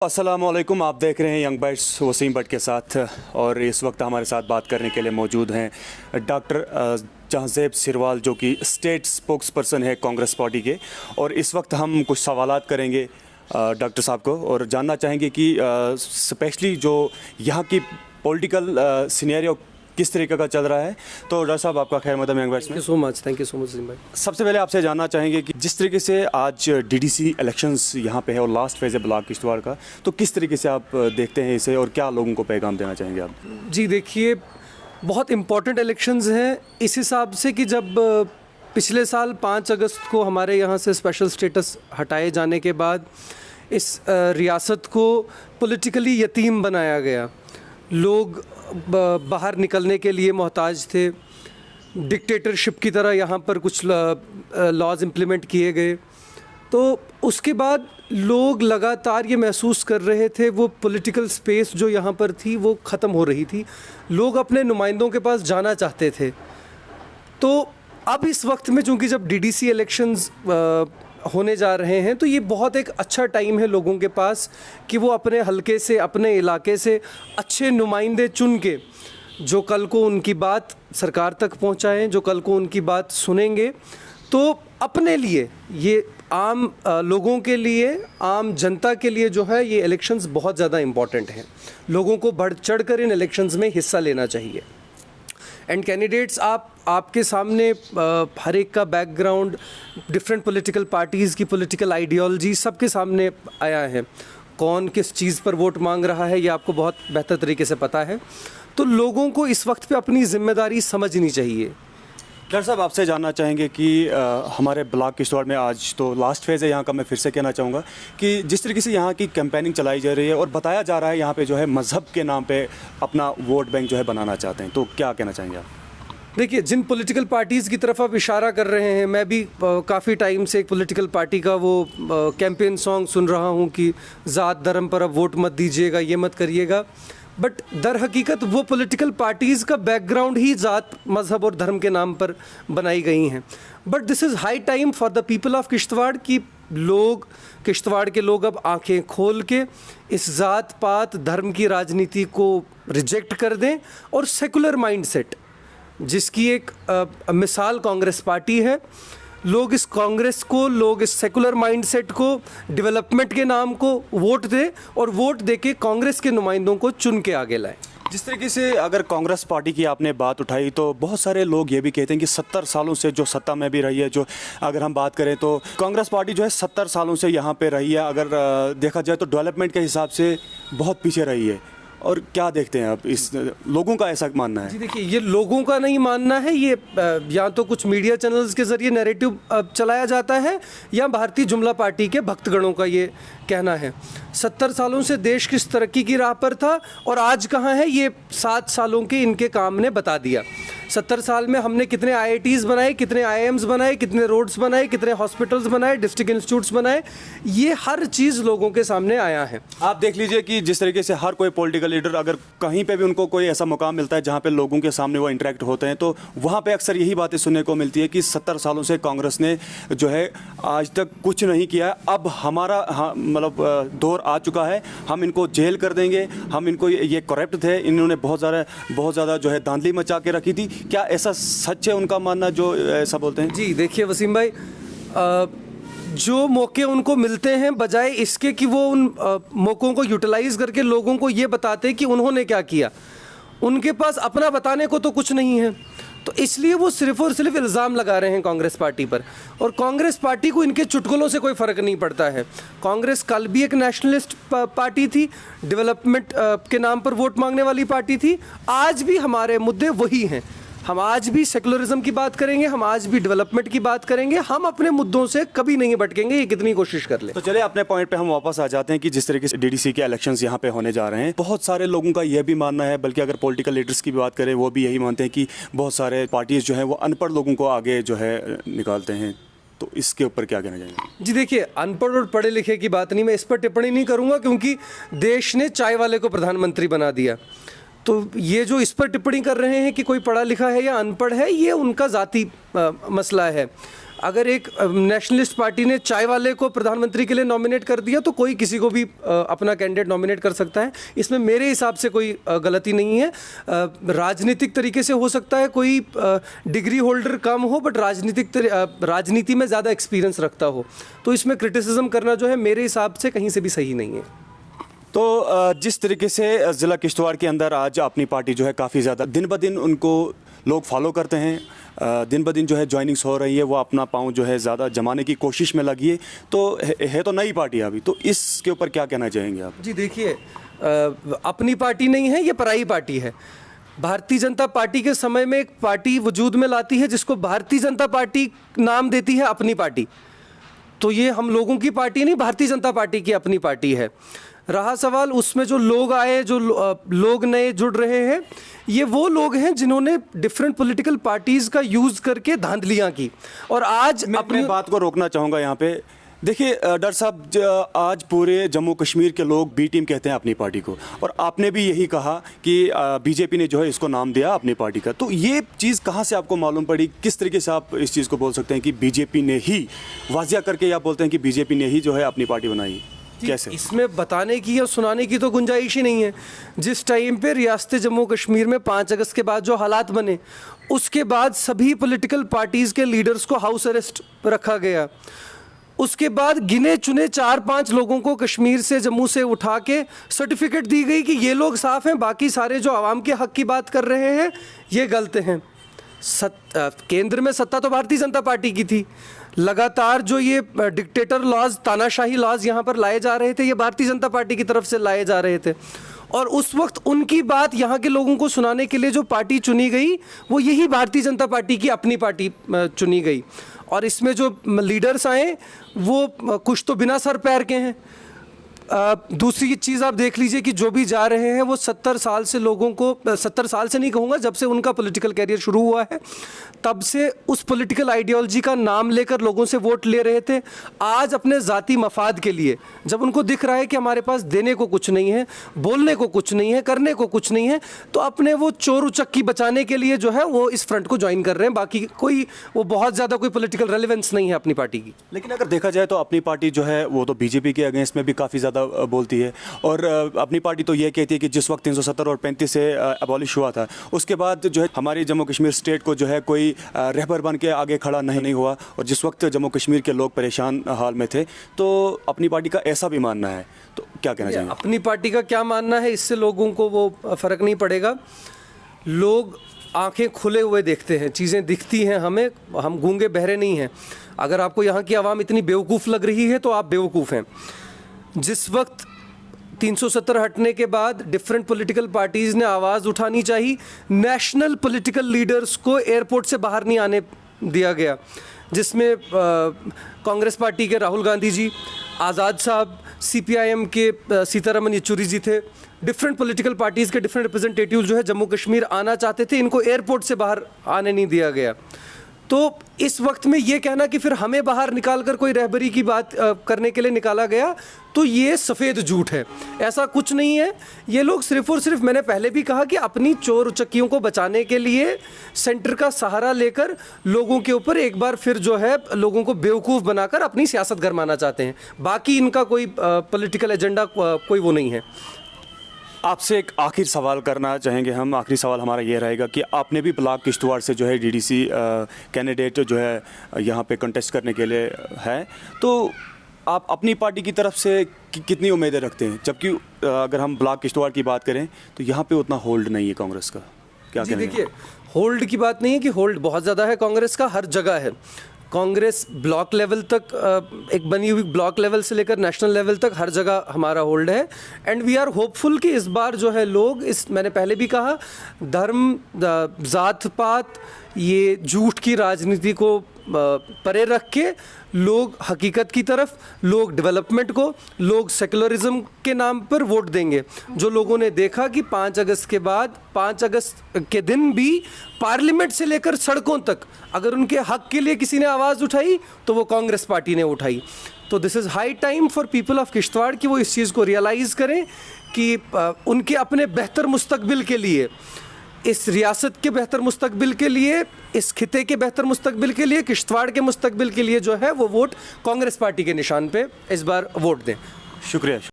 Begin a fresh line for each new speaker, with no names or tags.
अस्सलामुअलैकुम, आप देख रहे हैं यंग बाइट्स वसीम भट्ट के साथ। और इस वक्त हमारे साथ बात करने के लिए मौजूद हैं डॉक्टर जहांज़ेब सिरवाल, जो कि स्टेट स्पोक्स पर्सन है कांग्रेस पार्टी के। और इस वक्त हम कुछ सवालात करेंगे डॉक्टर साहब को और जानना चाहेंगे कि स्पेशली जो यहाँ की पॉलिटिकल सिनेरियो किस तरीके का चल रहा है। तो डॉक्टर साहब, आपका खैर मकदम यंग बाइट्स में।
थैंक यू सो मच भाई।
सबसे पहले आपसे जानना चाहेंगे कि जिस तरीके से आज डीडीसी इलेक्शंस यहाँ पे है और लास्ट फेज़ है ब्लॉक किश्तवाड़ का, तो किस तरीके से आप देखते हैं इसे और क्या लोगों को पैगाम देना चाहेंगे आप?
जी देखिए, बहुत इम्पॉर्टेंट इलेक्शंस हैं इस हिसाब से कि जब पिछले साल 5 अगस्त को हमारे यहाँ से स्पेशल स्टेटस हटाए जाने के बाद इस रियासत को पॉलिटिकली यतीम बनाया गया। लोग बाहर निकलने के लिए मोहताज थे। डिक्टेटरशिप की तरह यहाँ पर कुछ लॉज इम्प्लीमेंट किए गए। तो उसके बाद लोग लगातार ये महसूस कर रहे थे, वो पॉलिटिकल स्पेस जो यहाँ पर थी वो ख़त्म हो रही थी। लोग अपने नुमाइंदों के पास जाना चाहते थे। तो अब इस वक्त में चूँकि जब डीडीसी इलेक्शंस होने जा रहे हैं, तो ये बहुत एक अच्छा टाइम है लोगों के पास कि वो अपने हलके से, अपने इलाके से अच्छे नुमाइंदे चुन के जो कल को उनकी बात सरकार तक पहुंचाएं, जो कल को उनकी बात सुनेंगे। तो अपने लिए, ये आम लोगों के लिए, आम जनता के लिए जो है ये इलेक्शंस बहुत ज़्यादा इम्पॉर्टेंट हैं। लोगों को बढ़ चढ़ कर इन इलेक्शंस में हिस्सा लेना चाहिए। एंड कैंडिडेट्स, आपके सामने हर एक का बैकग्राउंड, डिफरेंट पॉलिटिकल पार्टीज़ की पॉलिटिकल आइडियोलॉजी सबके सामने आया है। कौन किस चीज़ पर वोट मांग रहा है ये आपको बहुत बेहतर तरीके से पता है। तो लोगों को इस वक्त पे अपनी जिम्मेदारी समझनी चाहिए।
डॉक्टर साहब, आपसे जानना चाहेंगे कि हमारे ब्लॉक किश्तवाड़ में आज तो लास्ट फेज़ है यहाँ का। मैं फिर से कहना चाहूँगा कि जिस तरीके से यहाँ की कैंपेनिंग चलाई जा रही है और बताया जा रहा है यहाँ पे जो है मज़हब के नाम पे अपना वोट बैंक जो है बनाना चाहते हैं, तो क्या कहना चाहेंगे आप?
देखिए, जिन पॉलिटिकल पार्टीज़ की तरफ आप इशारा कर रहे हैं, मैं भी काफ़ी टाइम से एक पॉलिटिकल पार्टी का वो कैंपेन सॉन्ग सुन रहा हूँ कि ज़ात धर्म पर अब वोट मत दीजिएगा, ये मत करिएगा। बट दर हकीकत वो पॉलिटिकल पार्टीज़ का बैकग्राउंड ही ज़ात, मज़हब और धर्म के नाम पर बनाई गई हैं। But this is high time for the people of Kishtwar कि लोग, किश्तवाड़ के लोग अब आंखें खोल के इस ज़ात पात धर्म की राजनीति को रिजेक्ट कर दें और सेकुलर माइंडसेट, जिसकी एक मिसाल कांग्रेस पार्टी है, लोग इस कांग्रेस को, लोग इस सेकुलर माइंडसेट को, डेवलपमेंट के नाम को वोट दें और वोट देके कांग्रेस के नुमाइंदों को चुन के आगे लाएं।
जिस तरीके से अगर कांग्रेस पार्टी की आपने बात उठाई, तो बहुत सारे लोग ये भी कहते हैं कि 70 सालों से जो सत्ता में भी रही है, जो अगर हम बात करें तो कांग्रेस पार्टी जो है 70 सालों से यहाँ पे रही है। अगर देखा जाए तो डेवलपमेंट के हिसाब से बहुत पीछे रही है। और क्या देखते हैं आप, इस लोगों का ऐसा मानना है?
जी देखिए, ये लोगों का नहीं मानना है, ये या तो कुछ मीडिया चैनल्स के ज़रिए नैरेटिव चलाया जाता है या भारतीय जुमला पार्टी के भक्तगणों का ये कहना है। 70 सालों से देश किस तरक्की की राह पर था और आज कहाँ है, ये 7 सालों के इनके काम ने बता दिया। 70 साल में हमने कितने IITs बनाए, कितने IIMs बनाए, कितने रोड्स बनाए, कितने हॉस्पिटल्स बनाए, डिस्ट्रिक्ट इंस्टीट्यूट्स बनाए, ये हर चीज़ लोगों के सामने आया है।
आप देख लीजिए कि जिस तरीके से हर कोई पॉलिटिकल लीडर अगर कहीं पे भी उनको कोई ऐसा मौका मिलता है जहाँ पे लोगों के सामने वो इंटरेक्ट होते हैं, तो वहाँ पे अक्सर यही बातें सुनने को मिलती है कि 70 सालों से कांग्रेस ने जो है आज तक कुछ नहीं किया। अब हमारा मतलब दौर आ चुका है, हम इनको जेल कर देंगे, हम इनको, ये करप्ट थे, इन्होंने बहुत ज़्यादा जो है धांधली मचा के रखी थी। क्या ऐसा सच है उनका मानना जो ऐसा बोलते हैं?
जी देखिए वसीम भाई, जो मौके उनको मिलते हैं, बजाय इसके कि वो उन मौक़ों को यूटिलाइज़ करके लोगों को ये बताते कि उन्होंने क्या किया, उनके पास अपना बताने को तो कुछ नहीं है। तो इसलिए वो सिर्फ़ और सिर्फ इल्ज़ाम लगा रहे हैं कांग्रेस पार्टी पर। और कांग्रेस पार्टी को इनके चुटकुलों से कोई फ़र्क नहीं पड़ता है। कांग्रेस कल भी एक नेशनलिस्ट पार्टी थी, डेवलपमेंट के नाम पर वोट मांगने वाली पार्टी थी। आज भी हमारे मुद्दे वही हैं। हम आज भी सेकुलरिज्म की बात करेंगे, हम आज भी डेवलपमेंट की बात करेंगे। हम अपने मुद्दों से कभी नहीं भटकेंगे, ये कितनी कोशिश कर ले।
तो चलिए अपने पॉइंट पे हम वापस आ जाते हैं कि जिस तरीके से डीडीसी के इलेक्शंस यहाँ पे होने जा रहे हैं, बहुत सारे लोगों का यह भी मानना है, बल्कि अगर पॉलिटिकल लीडर्स की भी बात करें वो भी यही मानते हैं कि बहुत सारे पार्टीज जो हैं वो अनपढ़ लोगों को आगे जो है निकालते हैं। तो इसके ऊपर क्या कहना चाहेंगे?
जी देखिए, अनपढ़ और पढ़े लिखे की बात नहीं, मैं इस पर टिप्पणी नहीं करूँगा क्योंकि देश ने चाय वाले को प्रधानमंत्री बना दिया। तो ये जो इस पर टिप्पणी कर रहे हैं कि कोई पढ़ा लिखा है या अनपढ़ है, ये उनका ज़ाती मसला है। अगर एक नेशनलिस्ट पार्टी ने चाय वाले को प्रधानमंत्री के लिए नॉमिनेट कर दिया तो कोई किसी को भी अपना कैंडिडेट नॉमिनेट कर सकता है। इसमें मेरे हिसाब से कोई गलती नहीं है। राजनीतिक तरीके से हो सकता है कोई डिग्री होल्डर कम हो बट राजनीति में ज़्यादा एक्सपीरियंस रखता हो, तो इसमें क्रिटिसिज्म करना जो है मेरे हिसाब से कहीं से भी सही नहीं है।
तो जिस तरीके से ज़िला किश्तवाड़ के अंदर आज अपनी पार्टी जो है काफ़ी ज़्यादा दिन ब दिन उनको लोग फॉलो करते हैं, दिन ब दिन जो है ज्वाइनिंग्स हो रही है, वो अपना पाँव जो है ज़्यादा जमाने की कोशिश में लगी है, तो है तो नई पार्टी अभी, तो इसके ऊपर क्या कहना चाहेंगे आप?
जी देखिए, अपनी पार्टी नहीं है, ये पराई पार्टी है। भारतीय जनता पार्टी के समय में एक पार्टी वजूद में लाती है जिसको भारतीय जनता पार्टी नाम देती है अपनी पार्टी, तो ये हम लोगों की पार्टी नहीं, भारतीय जनता पार्टी की अपनी पार्टी है। रहा सवाल उसमें जो लोग आए, जो लोग नए जुड़ रहे हैं, ये वो लोग हैं जिन्होंने डिफरेंट पॉलिटिकल पार्टीज़ का यूज़ करके धांधलियाँ की। और आज
मैं अपनी बात को रोकना चाहूँगा यहाँ पे। देखिए डॉक्टर साहब, आज पूरे जम्मू कश्मीर के लोग बी टीम कहते हैं अपनी पार्टी को, और आपने भी यही कहा कि बीजेपी ने जो है इसको नाम दिया अपनी पार्टी का, तो ये चीज़ कहाँ से आपको मालूम पड़ी? किस तरीके से आप इस चीज़ को बोल सकते हैं कि बीजेपी ने ही वाजिया करके, या बोलते हैं कि बीजेपी ने ही जो है अपनी पार्टी बनाई? कैसे?
इसमें बताने की या सुनाने की तो गुंजाइश ही नहीं है। जिस टाइम पे रियासत जम्मू कश्मीर में 5 अगस्त के बाद जो हालात बने, उसके बाद सभी पॉलिटिकल पार्टीज़ के लीडर्स को हाउस अरेस्ट रखा गया। उसके बाद गिने चुने 4-5 लोगों को कश्मीर से, जम्मू से उठा के सर्टिफिकेट दी गई कि ये लोग साफ़ हैं, बाकी सारे जो आवाम के हक़ की बात कर रहे हैं ये गलत हैं। केंद्र में सत्ता तो भारतीय जनता पार्टी की थी। लगातार जो ये डिक्टेटर लॉज, तानाशाही लॉज यहाँ पर लाए जा रहे थे, ये भारतीय जनता पार्टी की तरफ से लाए जा रहे थे। और उस वक्त उनकी बात यहाँ के लोगों को सुनाने के लिए जो पार्टी चुनी गई, वो यही भारतीय जनता पार्टी की अपनी पार्टी चुनी गई। और इसमें जो लीडर्स आए वो कुछ तो बिना सर पैर के हैं। दूसरी चीज़ आप देख लीजिए कि जो भी जा रहे हैं वो 70 साल से लोगों को, 70 साल से नहीं कहूँगा, जब से उनका पॉलिटिकल कैरियर शुरू हुआ है तब से उस पॉलिटिकल आइडियोलॉजी का नाम लेकर लोगों से वोट ले रहे थे। आज अपने ज़ाती मफाद के लिए जब उनको दिख रहा है कि हमारे पास देने को कुछ नहीं है, बोलने को कुछ नहीं है, करने को कुछ नहीं है, तो अपने वो चोर उचक्की बचाने के लिए जो है वो इस फ्रंट को ज्वाइन कर रहे हैं। बाकी कोई वो बहुत ज़्यादा कोई पॉलिटिकल रेलिवेंस नहीं है अपनी पार्टी की।
लेकिन अगर देखा जाए तो अपनी पार्टी जो है वो तो बीजेपी के अगेंस्ट में भी काफ़ी ज़्यादा बोलती है, और अपनी पार्टी तो ये कहती है कि जिस वक्त 370 और 35 से अबॉलिश हुआ था, उसके बाद जो है हमारी जम्मू कश्मीर स्टेट को जो है कोई रहबर बन के आगे खड़ा नहीं हुआ, और जिस वक्त जम्मू कश्मीर के लोग परेशान हाल में थे, तो अपनी पार्टी का ऐसा भी मानना है, तो क्या कहना चाहिए?
अपनी पार्टी का क्या मानना है, इससे लोगों को वो फ़र्क नहीं पड़ेगा। लोग आंखें खुले हुए देखते हैं, चीज़ें दिखती हैं हमें, हम गूंगे बहरे नहीं हैं। अगर आपको यहाँ की आवाम इतनी बेवकूफ़ लग रही है तो आप बेवकूफ़ हैं। जिस वक्त 370 हटने के बाद डिफरेंट पॉलिटिकल पार्टीज़ ने आवाज़ उठानी चाहिए, नेशनल पॉलिटिकल लीडर्स को एयरपोर्ट से बाहर नहीं आने दिया गया, जिसमें कांग्रेस पार्टी के राहुल गांधी जी, आज़ाद साहब, CPIM के सीतारमन येचुरी जी थे। डिफरेंट पॉलिटिकल पार्टीज़ के डिफरेंट रिप्रेजेंटेटिव जो है जम्मू कश्मीर आना चाहते थे, इनको एयरपोर्ट से बाहर आने नहीं दिया गया। तो इस वक्त में ये कहना कि फिर हमें बाहर निकाल कर कोई रहबरी की बात करने के लिए निकाला गया, तो ये सफ़ेद झूठ है। ऐसा कुछ नहीं है। ये लोग सिर्फ और सिर्फ, मैंने पहले भी कहा कि अपनी चोर उचक्कियों को बचाने के लिए सेंटर का सहारा लेकर लोगों के ऊपर एक बार फिर जो है लोगों को बेवकूफ़ बनाकर अपनी सियासत गरमाना चाहते हैं। बाकी इनका कोई पॉलिटिकल एजेंडा कोई वो नहीं है।
आपसे एक आखिर सवाल करना चाहेंगे हम। आखिरी सवाल हमारा ये रहेगा कि आपने भी ब्लॉक किश्तवाड़ से जो है DDC कैंडिडेट जो है यहाँ पे कंटेस्ट करने के लिए है, तो आप अपनी पार्टी की तरफ से कितनी उम्मीदें रखते हैं? जबकि अगर हम ब्लॉक किश्तवाड़ की बात करें तो यहाँ पे उतना होल्ड नहीं है कांग्रेस का, क्या कहना है?
देखिए, होल्ड की बात नहीं है कि होल्ड बहुत ज़्यादा है कांग्रेस का, हर जगह है। कांग्रेस ब्लॉक लेवल तक, एक बनी हुई ब्लॉक लेवल से लेकर नेशनल लेवल तक हर जगह हमारा होल्ड है। एंड वी आर होपफुल कि इस बार जो है लोग, इस मैंने पहले भी कहा, धर्म, जात पात, ये झूठ की राजनीति को परे रख के लोग हकीकत की तरफ, लोग डेवलपमेंट को, लोग सेकुलरिज्म के नाम पर वोट देंगे। जो लोगों ने देखा कि 5 अगस्त के बाद, 5 अगस्त के दिन भी पार्लियामेंट से लेकर सड़कों तक अगर उनके हक के लिए किसी ने आवाज़ उठाई तो वो कांग्रेस पार्टी ने उठाई। तो this is high time for people of Kishtwar कि वो इस चीज़ को रियलाइज़ करें कि उनके अपने बेहतर मुस्तकबिल के लिए इस रियासत के बेहतर मुस्तकबिल के लिए, इस खिते के बेहतर मुस्तकबिल के लिए, किश्तवाड़ के मुस्तकबिल के लिए जो है वो वोट कांग्रेस पार्टी के निशान पे इस बार वोट दें।
शुक्रिया।